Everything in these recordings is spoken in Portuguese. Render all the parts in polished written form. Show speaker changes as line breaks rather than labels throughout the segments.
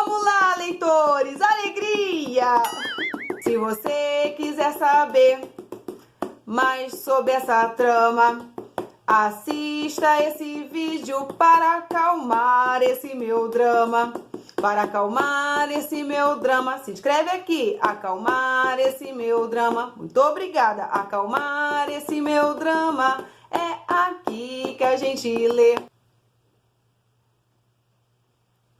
Vamos lá, leitores! Alegria! Se você quiser saber mais sobre essa trama, assista esse vídeo para acalmar esse meu drama. Para acalmar esse meu drama, se inscreve aqui. Acalmar esse meu drama. Muito obrigada. Acalmar esse meu drama. É aqui que a gente lê.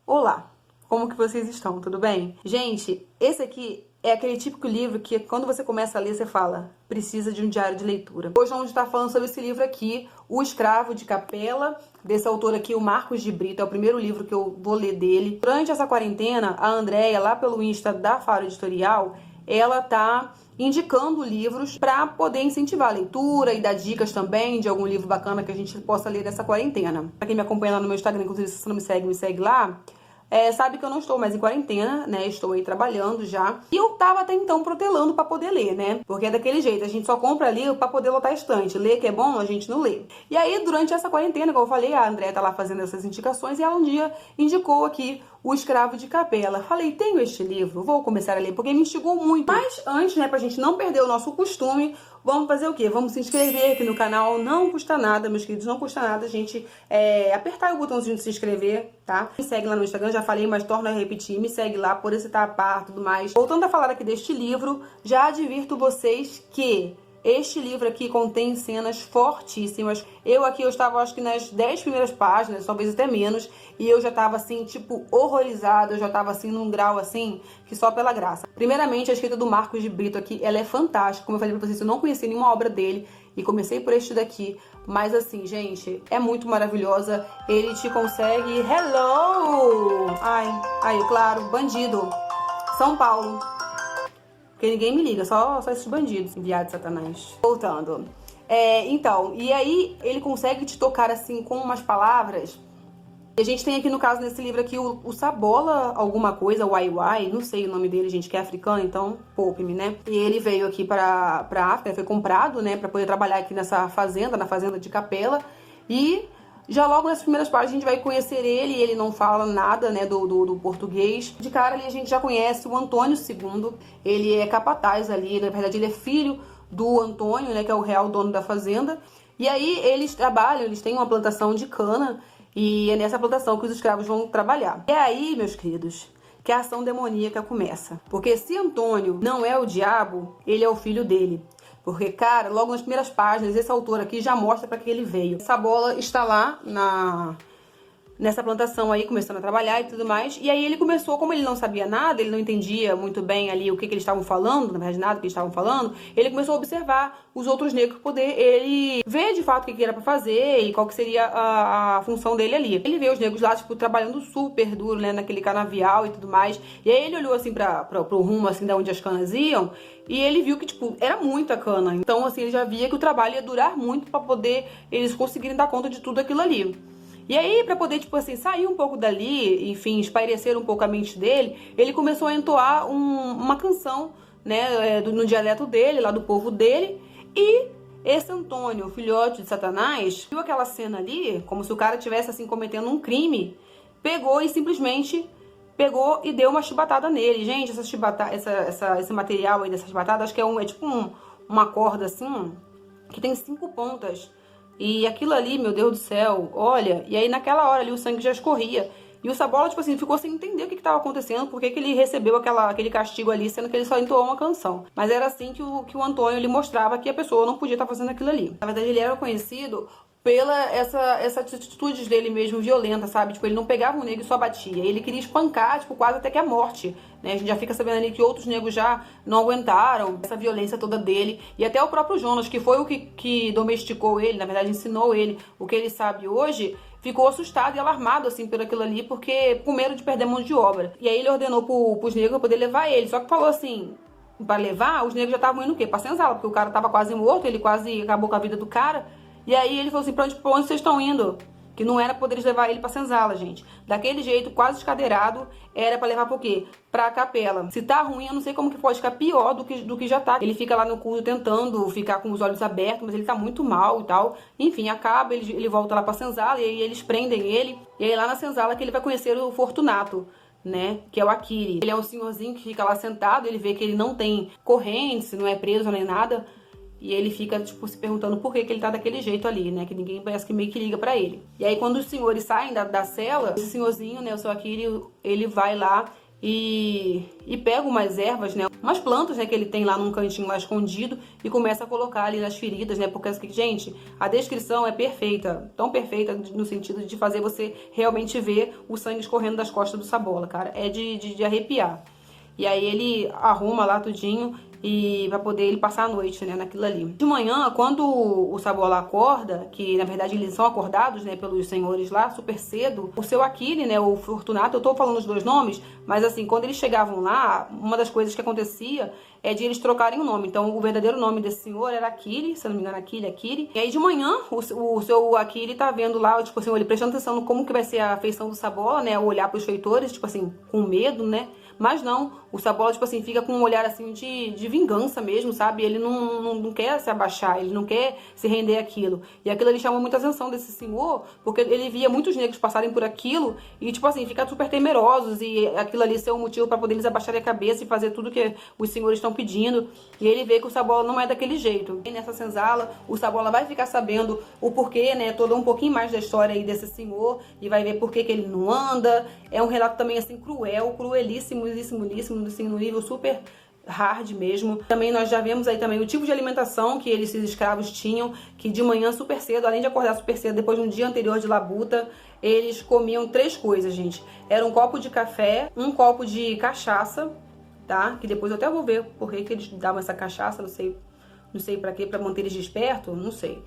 Olá, como que vocês estão? Tudo bem? Gente, esse aqui é aquele típico livro que quando você começa a ler, você fala, precisa de um diário de leitura. Hoje vamos estar falando sobre esse livro aqui, O Escravo de Capela, desse autor aqui, o Marcos de Brito. É o primeiro livro que eu vou ler dele. Durante essa quarentena, a Andréia, lá pelo Insta da Faro Editorial, ela tá indicando livros para poder incentivar a leitura e dar dicas também de algum livro bacana que a gente possa ler nessa quarentena. Para quem me acompanha lá no meu Instagram, inclusive se você não me segue lá. Sabe que eu não estou mais em quarentena, né? Estou aí trabalhando já. E eu tava até então protelando pra poder ler, né? Porque é daquele jeito, a gente só compra livro pra poder lotar a estante. Ler que é bom, a gente não lê. E aí, durante essa quarentena, como eu falei, a Andréia tá lá fazendo essas indicações e ela um dia indicou aqui O Escravo de Capela. Falei, tenho este livro, vou começar a ler, porque me instigou muito. Mas antes, né, pra gente não perder o nosso costume, vamos fazer o quê? Vamos se inscrever aqui no canal, não custa nada, meus queridos, não custa nada a gente apertar o botãozinho de se inscrever, tá? Me segue lá no Instagram, já falei, mas torno a repetir, me segue lá, por esse tapar, tudo mais. Voltando a falar aqui deste livro, já advirto vocês que este livro aqui contém cenas fortíssimas. Eu estava, acho que nas 10 primeiras páginas, talvez até menos, e eu já tava assim, tipo, horrorizada, eu já tava assim, num grau assim, que só pela graça. Primeiramente, a escrita do Marcos de Brito aqui, ela é fantástica. Como eu falei pra vocês, eu não conheci nenhuma obra dele, e comecei por este daqui, mas assim, gente, é muito maravilhosa. Ele te consegue... Hello! Ai, aí, claro, bandido. São Paulo. Porque ninguém me liga, só esses bandidos, enviados de Satanás. Voltando. Então, e aí ele consegue te tocar assim com umas palavras. E a gente tem aqui no caso, nesse livro aqui, o Sabola alguma coisa, o Wai, não sei o nome dele, gente, que é africano, então poupe-me, né? E ele veio aqui pra África, foi comprado, né, pra poder trabalhar aqui nessa fazenda, na fazenda de Capela. E já logo nas primeiras páginas a gente vai conhecer ele não fala nada, né, do português. De cara ali a gente já conhece o Antônio II, ele é capataz ali, na verdade ele é filho do Antônio, né, que é o real dono da fazenda. E aí eles trabalham, eles têm uma plantação de cana e é nessa plantação que os escravos vão trabalhar. E aí, meus queridos, que a ação demoníaca começa. Porque se Antônio não é o diabo, ele é o filho dele. Porque, cara, logo nas primeiras páginas, esse autor aqui já mostra para que ele veio. Sabola está lá nessa plantação aí, começando a trabalhar e tudo mais. E aí ele começou, como ele não sabia nada, ele não entendia muito bem ali o que eles estavam falando, na verdade nada do que eles estavam falando, ele começou a observar os outros negros, poder ele ver de fato o que era pra fazer e qual que seria a função dele ali. Ele vê os negros lá, tipo, trabalhando super duro, né, naquele canavial e tudo mais. E aí ele olhou assim pro rumo, assim, de onde as canas iam, e ele viu que, tipo, era muita cana. Então, assim, ele já via que o trabalho ia durar muito pra poder eles conseguirem dar conta de tudo aquilo ali. E aí, pra poder, tipo assim, sair um pouco dali, enfim, espairecer um pouco a mente dele, ele começou a entoar uma canção, né, no dialeto dele, lá do povo dele. E esse Antônio, filhote de Satanás, viu aquela cena ali, como se o cara estivesse, assim, cometendo um crime, pegou e simplesmente pegou e deu uma chibatada nele. Gente, esse material aí dessa chibatada, acho que é tipo uma corda, assim, que tem 5 pontas. E aquilo ali, meu Deus do céu, olha, e aí naquela hora ali o sangue já escorria. E o Sabola, tipo assim, ficou sem entender o que estava acontecendo, porque que ele recebeu aquele castigo ali, sendo que ele só entoou uma canção. Mas era assim que o Antônio, ele mostrava que a pessoa não podia estar fazendo aquilo ali. Na verdade, ele era conhecido pela essa atitude dele mesmo violenta, sabe? Tipo, ele não pegava um negro e só batia. Ele queria espancar, tipo, quase até que a morte, né? A gente já fica sabendo ali que outros negros já não aguentaram essa violência toda dele. E até o próprio Jonas, que foi o que domesticou ele, na verdade ensinou ele o que ele sabe hoje, ficou assustado e alarmado, assim, por aquilo ali, porque com medo de perder mão de obra. E aí ele ordenou pros negros poder levar ele. Só que falou assim, pra levar, os negros já estavam indo o quê? Pra senzala, porque o cara tava quase morto, ele quase acabou com a vida do cara. E aí ele falou assim, pra onde vocês estão indo? Que não era poder levar ele pra senzala, gente. Daquele jeito, quase escadeirado, era pra levar pro quê? Pra capela. Se tá ruim, eu não sei como que pode ficar pior do que já tá. Ele fica lá no culto tentando ficar com os olhos abertos, mas ele tá muito mal e tal. Enfim, acaba, ele volta lá pra senzala, e aí eles prendem ele. E aí lá na senzala que ele vai conhecer o Fortunato, né, que é o Akiri. Ele é um senhorzinho que fica lá sentado, ele vê que ele não tem corrente, não é preso nem nada, e ele fica, tipo, se perguntando por que ele tá daquele jeito ali, né, que ninguém parece que meio que liga pra ele. E aí quando os senhores saem da cela, esse senhorzinho, né, o seu Akiri, ele vai lá e pega umas ervas, né, umas plantas, né, que ele tem lá num cantinho lá escondido e começa a colocar ali nas feridas, né, porque, gente, a descrição é perfeita, tão perfeita no sentido de fazer você realmente ver o sangue escorrendo das costas do Sabola, cara, é de arrepiar. E aí ele arruma lá tudinho e pra poder ele passar a noite, né, naquilo ali. De manhã, quando o Sabola acorda, que na verdade eles são acordados, né, pelos senhores lá, super cedo, o seu Akiri, né, o Fortunato, eu tô falando os dois nomes, mas assim, quando eles chegavam lá, uma das coisas que acontecia é de eles trocarem o nome. Então, o verdadeiro nome desse senhor era Akiri, se eu não me engano, Akiri. E aí, de manhã, o seu Akiri tá vendo lá, tipo assim, ele prestando atenção no como que vai ser a feição do Sabola, né, olhar pros feitores, tipo assim, com medo, né, mas não, o Sabola, tipo assim, fica com um olhar assim de vingança mesmo, sabe? Ele não quer se abaixar, ele não quer se render àquilo. E aquilo ali chamou muita atenção desse senhor, porque ele via muitos negros passarem por aquilo e, tipo assim, ficar super temerosos e aquilo ali ser um motivo para poder eles abaixarem a cabeça e fazer tudo que os senhores estão pedindo. E ele vê que o Sabola não é daquele jeito. E nessa senzala, o Sabola vai ficar sabendo o porquê, né? Todo um pouquinho mais da história aí desse senhor e vai ver por que ele não anda. É um relato também, assim, cruelíssimo, assim, no nível super hard mesmo. Também nós já vemos aí também o tipo de alimentação que esses escravos tinham, que de manhã super cedo, além de acordar super cedo, depois de um dia anterior de labuta, eles comiam 3 coisas, gente. Era um copo de café, um copo de cachaça, tá? Que depois eu até vou ver por que eles davam essa cachaça, não sei pra quê, pra manter eles despertos, não sei.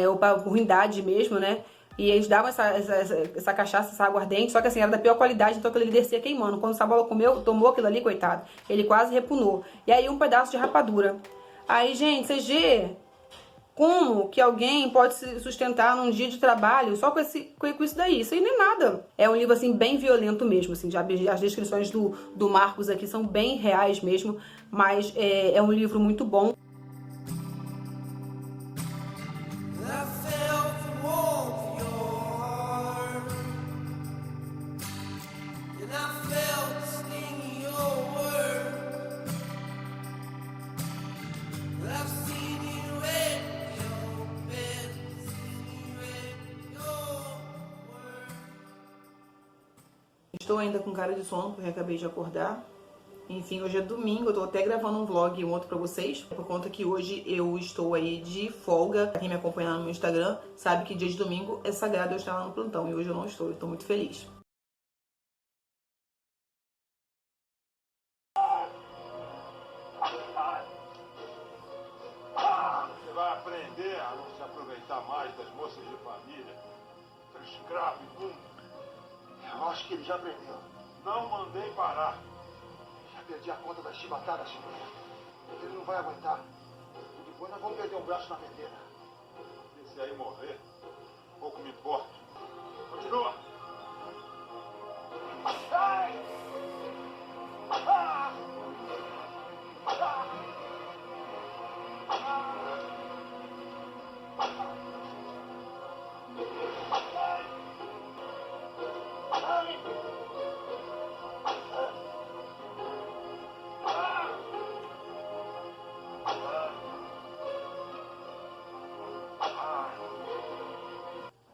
Ou pra ruindade mesmo, né? E eles davam essa cachaça, essa aguardente, só que assim, era da pior qualidade, então aquilo ali descia queimando. Quando o Sabola tomou aquilo ali, coitado, ele quase repunou. E aí um pedaço de rapadura. Aí, gente, vocês vê como que alguém pode se sustentar num dia de trabalho só com isso daí? Isso aí não é nada. É um livro, assim, bem violento mesmo, assim, as descrições do Marcos aqui são bem reais mesmo, mas é um livro muito bom. Estou ainda com cara de sono, porque acabei de acordar. Enfim, hoje é domingo, eu tô até gravando um vlog e um outro pra vocês, por conta que hoje eu estou aí de folga. Quem me acompanha no meu Instagram sabe que dia de domingo é sagrado eu estar lá no plantão, e hoje eu não estou, eu tô muito feliz.
Você vai aprender a não se aproveitar mais das moças de família, seu escravo imundo. Eu acho que ele já aprendeu. Não mandei parar. Já perdi a conta das chibatadas. Ele não vai aguentar. E depois nós vamos perder um braço na vendeira. Se aí morrer, pouco me importa. Continua. Ai! Ah! Ah!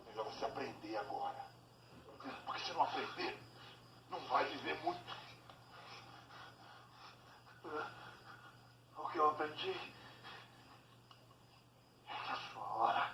Melhor você aprender agora. Porque se não aprender, não vai viver muito. O que eu aprendi é que a sua hora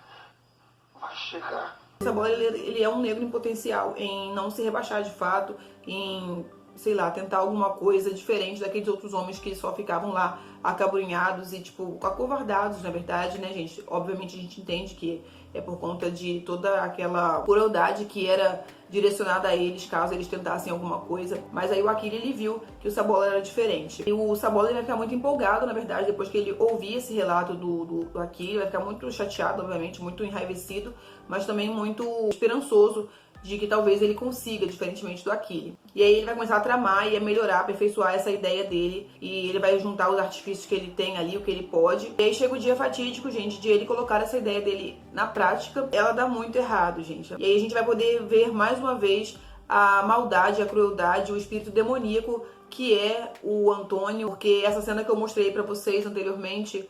vai chegar.
O Sabola, ele é um negro em potencial, em não se rebaixar de fato, em, sei lá, tentar alguma coisa diferente daqueles outros homens que só ficavam lá acabrunhados e, tipo, acovardados, na verdade, né, gente? Obviamente a gente entende que é por conta de toda aquela crueldade que era direcionada a eles, caso eles tentassem alguma coisa. Mas aí o Akiri, ele viu que o Sabola era diferente. E o Sabola, ele vai ficar muito empolgado, na verdade, depois que ele ouvir esse relato do Akiri, vai ficar muito chateado, obviamente, muito enraivecido, mas também muito esperançoso de que talvez ele consiga, diferentemente do Akiri. E aí ele vai começar a tramar e a melhorar, aperfeiçoar essa ideia dele, e ele vai juntar os artifícios que ele tem ali, o que ele pode. E aí chega o dia fatídico, gente, de ele colocar essa ideia dele na prática. Ela dá muito errado, gente. E aí a gente vai poder ver mais uma vez a maldade, a crueldade, o espírito demoníaco que é o Antônio, porque essa cena que eu mostrei pra vocês anteriormente,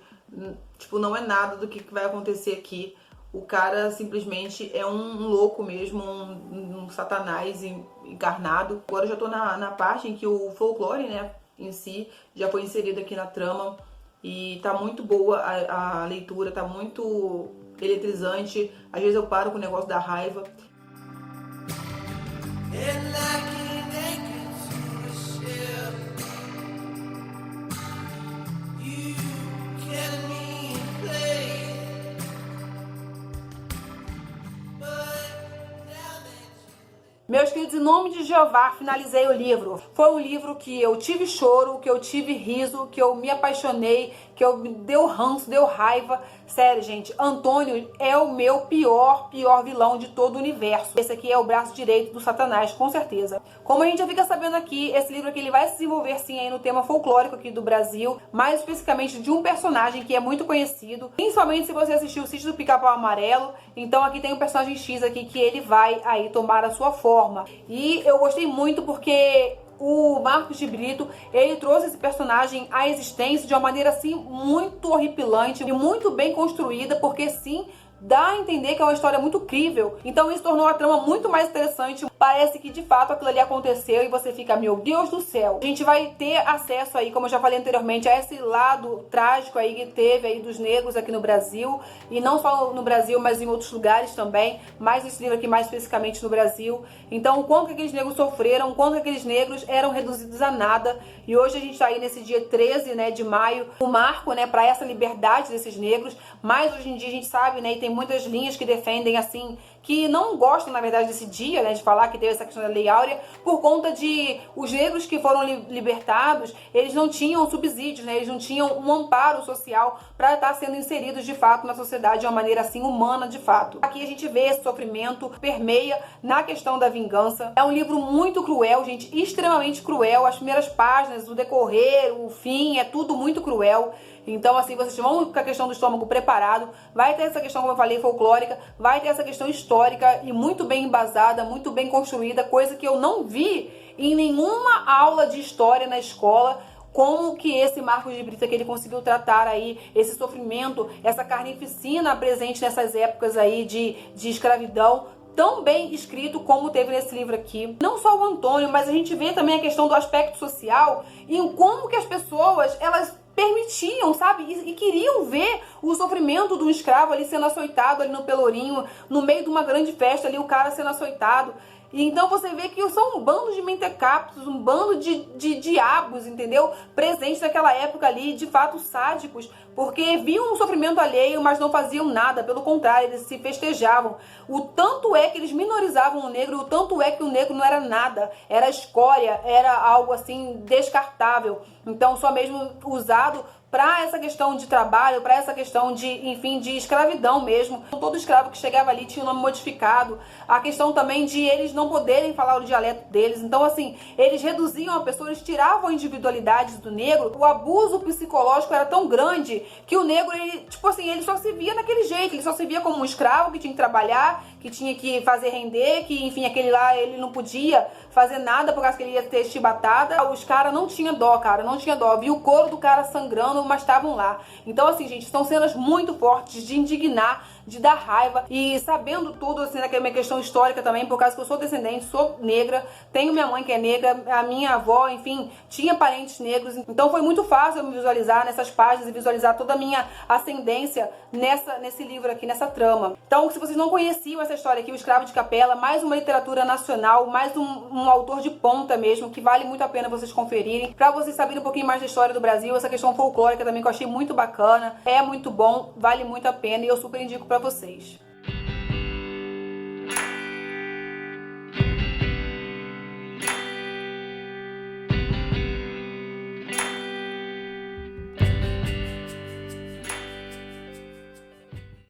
tipo, não é nada do que vai acontecer aqui. O cara simplesmente é um louco mesmo, um satanás encarnado. Agora eu já tô na parte em que o folclore, né, em si, já foi inserido aqui na trama. E tá muito boa a leitura, tá muito eletrizante. Às vezes eu paro com o negócio da raiva. Meus queridos, em nome de Jeová, finalizei o livro. Foi um livro que eu tive choro, que eu tive riso, que eu me apaixonei, que eu me deu ranço, deu raiva. Sério, gente, Antônio é o meu pior vilão de todo o universo. Esse aqui é o braço direito do Satanás, com certeza. Como a gente já fica sabendo aqui, esse livro aqui ele vai se desenvolver sim aí no tema folclórico aqui do Brasil, mais especificamente de um personagem que é muito conhecido, principalmente se você assistiu o Sítio do Pica-Pau Amarelo. Então aqui tem um personagem X aqui que ele vai aí tomar a sua forma. E eu gostei muito porque o Marcos de Brito, ele trouxe esse personagem à existência de uma maneira assim muito horripilante e muito bem construída, porque sim, dá a entender que é uma história muito crível. Então isso tornou a trama muito mais interessante. Parece que de fato aquilo ali aconteceu e você fica, meu Deus do céu. A gente vai ter acesso aí, como eu já falei anteriormente, a esse lado trágico aí que teve aí dos negros aqui no Brasil. E não só no Brasil, mas em outros lugares também. Mas esse livro aqui mais especificamente no Brasil. Então o quanto que aqueles negros sofreram, o quanto que aqueles negros eram reduzidos a nada. E hoje a gente tá aí nesse dia 13, né, de maio, o marco, né, para essa liberdade desses negros. Mas hoje em dia a gente sabe, né, e tem muitas linhas que defendem assim, que não gostam, na verdade, desse dia, né, de falar que teve essa questão da Lei Áurea, por conta de os negros que foram libertados, eles não tinham subsídios, né, eles não tinham um amparo social para estar sendo inseridos, de fato, na sociedade de uma maneira, assim, humana, de fato. Aqui a gente vê esse sofrimento, permeia na questão da vingança. É um livro muito cruel, gente, extremamente cruel. As primeiras páginas, o decorrer, o fim, é tudo muito cruel. Então, assim, vocês vão com a questão do estômago preparado, vai ter essa questão, como eu falei, folclórica, vai ter essa questão histórica e muito bem embasada, muito bem construída, coisa que eu não vi em nenhuma aula de história na escola, como que esse Marcos de Brito que ele conseguiu tratar aí esse sofrimento, essa carnificina presente nessas épocas aí de escravidão, tão bem escrito como teve nesse livro aqui. Não só o Antônio, mas a gente vê também a questão do aspecto social e em como que as pessoas, elas permitiam, sabe? E queriam ver o sofrimento de um escravo ali sendo açoitado ali no Pelourinho, no meio de uma grande festa ali, o cara sendo açoitado. E então você vê que são um bando de mentecaptos, um bando de diabos, entendeu? Presentes naquela época ali, de fato sádicos, porque viam o sofrimento alheio, mas não faziam nada, pelo contrário, eles se festejavam. O tanto é que eles minorizavam o negro, o tanto é que o negro não era nada, era escória, era algo assim descartável. Então só mesmo usado para essa questão de trabalho, para essa questão de, enfim, de escravidão mesmo. Todo escravo que chegava ali tinha o nome modificado. A questão também de eles não poderem falar o dialeto deles. Então, assim, eles reduziam a pessoa, eles tiravam a individualidade do negro. O abuso psicológico era tão grande que o negro, ele, tipo assim, ele só se via naquele jeito. Ele só se via como um escravo que tinha que trabalhar, que tinha que fazer render, que, enfim, aquele lá, ele não podia fazer nada por causa que ele ia ter chibatada. Os caras não tinham dó, cara, não tinha dó. Viu o couro do cara sangrando, mas estavam lá. Então, assim, gente, são cenas muito fortes de indignar, de dar raiva. E sabendo tudo, assim, daquela minha questão histórica também, por causa que eu sou descendente, sou negra, tenho minha mãe que é negra, a minha avó, enfim, tinha parentes negros. Então foi muito fácil eu me visualizar nessas páginas e visualizar toda a minha ascendência nesse livro aqui, nessa trama. Então, se vocês não conheciam essa história aqui, O Escravo de Capela, mais uma literatura nacional, mais um autor de ponta mesmo, que vale muito a pena vocês conferirem, pra vocês saberem um pouquinho mais da história do Brasil, essa questão folclórica também que eu achei muito bacana, é muito bom, vale muito a pena e eu super indico pra vocês.